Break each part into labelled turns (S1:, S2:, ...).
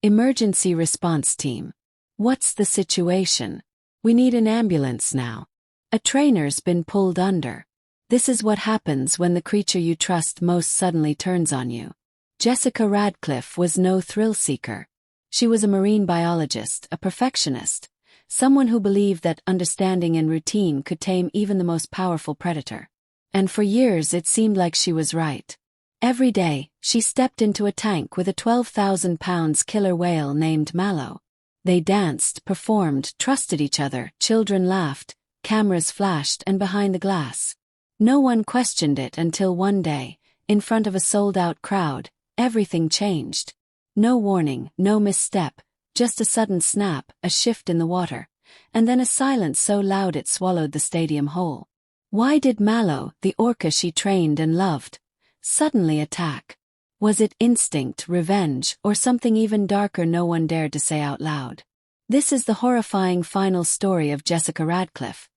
S1: Emergency response team. What's the situation? We need an ambulance now. A trainer's been pulled under. This is what happens when the creature you trust most suddenly turns on you. Jessica Radcliffe was no thrill seeker. She was a marine biologist, a perfectionist, someone who believed that understanding and routine could tame even the most powerful predator. And for years it seemed like she was right. Every day, she stepped into a tank with a 12,000-pound killer whale named Mallow. They danced, performed, trusted each other, children laughed, cameras flashed, and behind the glass. No one questioned it until one day, in front of a sold-out crowd, everything changed. No warning, no misstep, just a sudden snap, a shift in the water, and then a silence so loud it swallowed the stadium whole. Why did Mallow, the orca she trained and loved, suddenly attack? Was it instinct, revenge, or something even darker no one dared to say out loud? This is the horrifying final story of Jessica Radcliffe,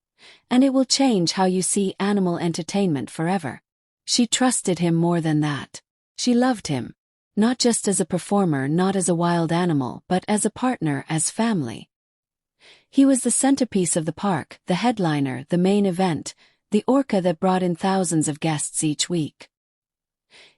S1: and it will change how you see animal entertainment forever. She trusted him more than that. She loved him, not just as a performer, not as a wild animal, but as a partner, as family. He was the centerpiece of the park, the headliner, the main event, the orca that brought in thousands of guests each week.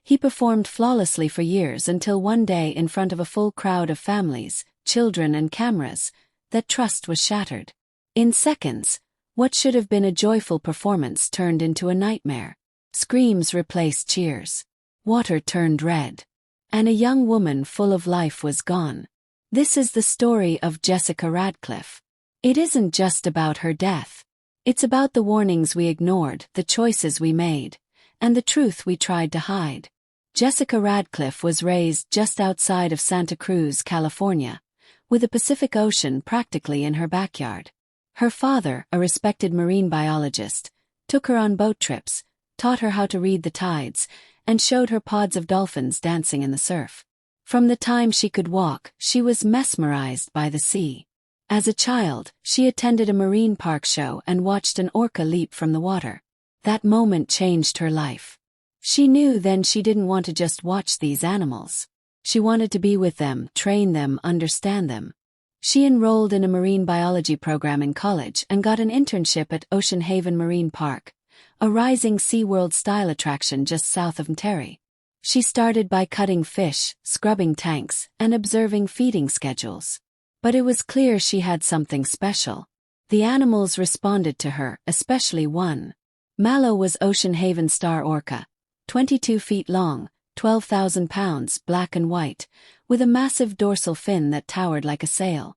S1: He performed flawlessly for years until one day, in front of a full crowd of families, children and cameras, that trust was shattered. In seconds, what should have been a joyful performance turned into a nightmare. Screams replaced cheers. Water turned red. And a young woman full of life was gone. This is the story of Jessica Radcliffe. It isn't just about her death. It's about the warnings we ignored, the choices we made, and the truth we tried to hide. Jessica Radcliffe was raised just outside of Santa Cruz, California, with the Pacific Ocean practically in her backyard. Her father, a respected marine biologist, took her on boat trips, taught her how to read the tides, and showed her pods of dolphins dancing in the surf. From the time she could walk, she was mesmerized by the sea. As a child, she attended a marine park show and watched an orca leap from the water. That moment changed her life. She knew then she didn't want to just watch these animals. She wanted to be with them, train them, understand them. She enrolled in a marine biology program in college and got an internship at Ocean Haven Marine Park, a rising SeaWorld-style attraction just south of Terry. She started by cutting fish, scrubbing tanks, and observing feeding schedules. But it was clear she had something special. The animals responded to her, especially one. Mallow was Ocean Haven's star orca, 22 feet long, 12,000 pounds, black and white, with a massive dorsal fin that towered like a sail.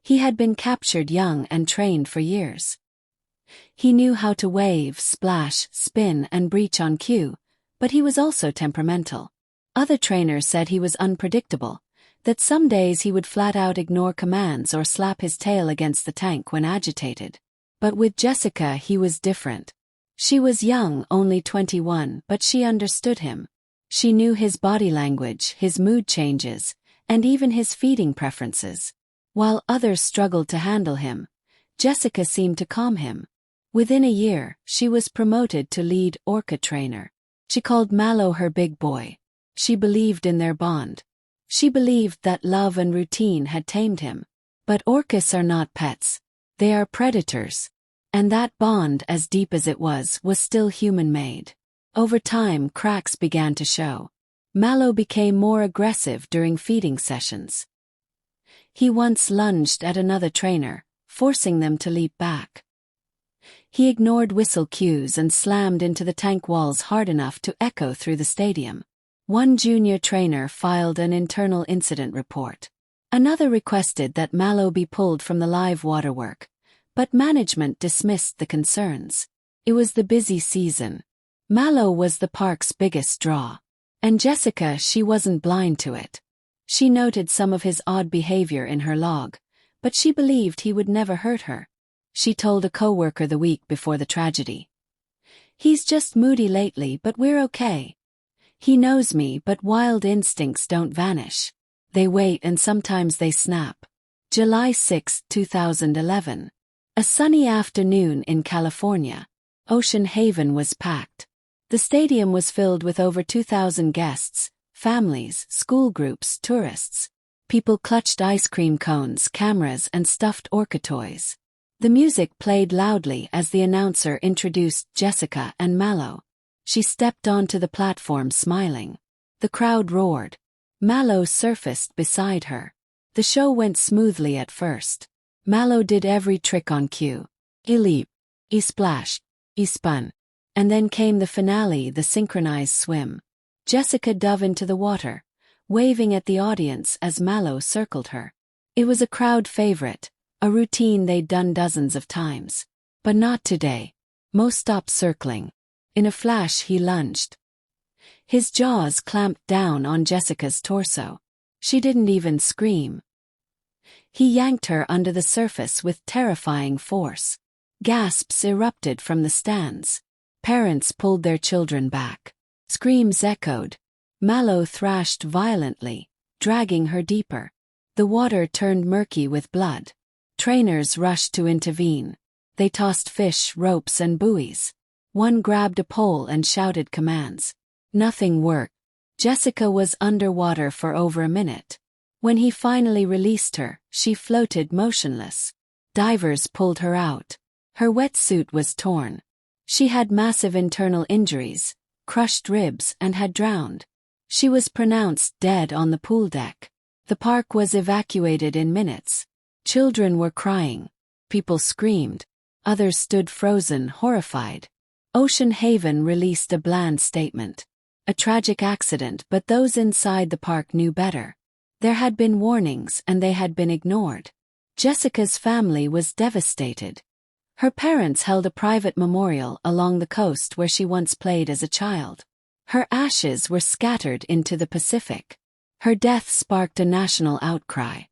S1: He had been captured young and trained for years. He knew how to wave, splash, spin, and breach on cue, but he was also temperamental. Other trainers said he was unpredictable, that some days he would flat out ignore commands or slap his tail against the tank when agitated. But with Jessica he was different. She was young, only 21, but she understood him. She knew his body language, his mood changes, and even his feeding preferences. While others struggled to handle him, Jessica seemed to calm him. Within a year, she was promoted to lead orca trainer. She called Mallow her big boy. She believed in their bond. She believed that love and routine had tamed him. But orcas are not pets. They are predators. And that bond, as deep as it was still human-made. Over time, cracks began to show. Mallow became more aggressive during feeding sessions. He once lunged at another trainer, forcing them to leap back. He ignored whistle cues and slammed into the tank walls hard enough to echo through the stadium. One junior trainer filed an internal incident report. Another requested that Mallow be pulled from the live waterwork, but management dismissed the concerns. It was the busy season. Mallow was the park's biggest draw. And Jessica, she wasn't blind to it. She noted some of his odd behavior in her log, but she believed he would never hurt her. She told a coworker the week before the tragedy. "He's just moody lately, but we're okay. He knows me, but wild instincts don't vanish. They wait and sometimes they snap." July 6, 2011. A sunny afternoon in California. Ocean Haven was packed. The stadium was filled with over 2,000 guests, families, school groups, tourists. People clutched ice cream cones, cameras, and stuffed orca toys. The music played loudly as the announcer introduced Jessica and Mallow. She stepped onto the platform smiling. The crowd roared. Mallow surfaced beside her. The show went smoothly at first. Mallow did every trick on cue. He leaped, he splashed, he spun. And then came the finale, the synchronized swim. Jessica dove into the water, waving at the audience as Mallow circled her. It was a crowd favorite, a routine they'd done dozens of times. But not today. Mo stopped circling. In a flash he lunged. His jaws clamped down on Jessica's torso. She didn't even scream. He yanked her under the surface with terrifying force. Gasps erupted from the stands. Parents pulled their children back. Screams echoed. Mallow thrashed violently, dragging her deeper. The water turned murky with blood. Trainers rushed to intervene. They tossed fish, ropes, and buoys. One grabbed a pole and shouted commands. Nothing worked. Jessica was underwater for over a minute. When he finally released her, she floated motionless. Divers pulled her out. Her wetsuit was torn. She had massive internal injuries, crushed ribs, and had drowned. She was pronounced dead on the pool deck. The park was evacuated in minutes. Children were crying. People screamed. Others stood frozen, horrified. Ocean Haven released a bland statement. A tragic accident, but those inside the park knew better. There had been warnings and they had been ignored. Jessica's family was devastated. Her parents held a private memorial along the coast where she once played as a child. Her ashes were scattered into the Pacific. Her death sparked a national outcry.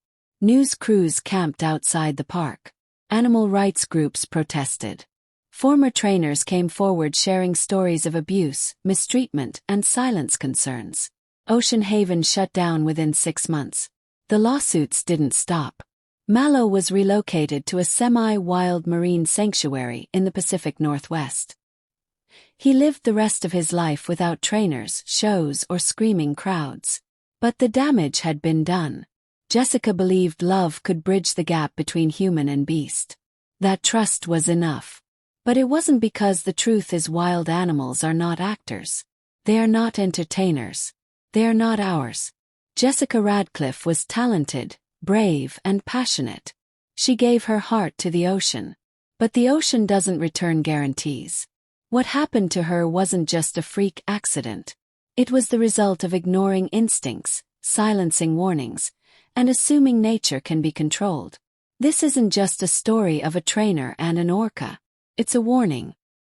S1: News crews camped outside the park. Animal rights groups protested. Former trainers came forward sharing stories of abuse, mistreatment, and silence concerns. Ocean Haven shut down within 6 months. The lawsuits didn't stop. Mallow was relocated to a semi-wild marine sanctuary in the Pacific Northwest. He lived the rest of his life without trainers, shows, or screaming crowds. But the damage had been done. Jessica believed love could bridge the gap between human and beast. That trust was enough. But it wasn't because the truth is wild animals are not actors. They are not entertainers. They are not ours. Jessica Radcliffe was talented, brave, and passionate. She gave her heart to the ocean. But the ocean doesn't return guarantees. What happened to her wasn't just a freak accident. It was the result of ignoring instincts, silencing warnings, and assuming nature can be controlled. This isn't just a story of a trainer and an orca. It's a warning.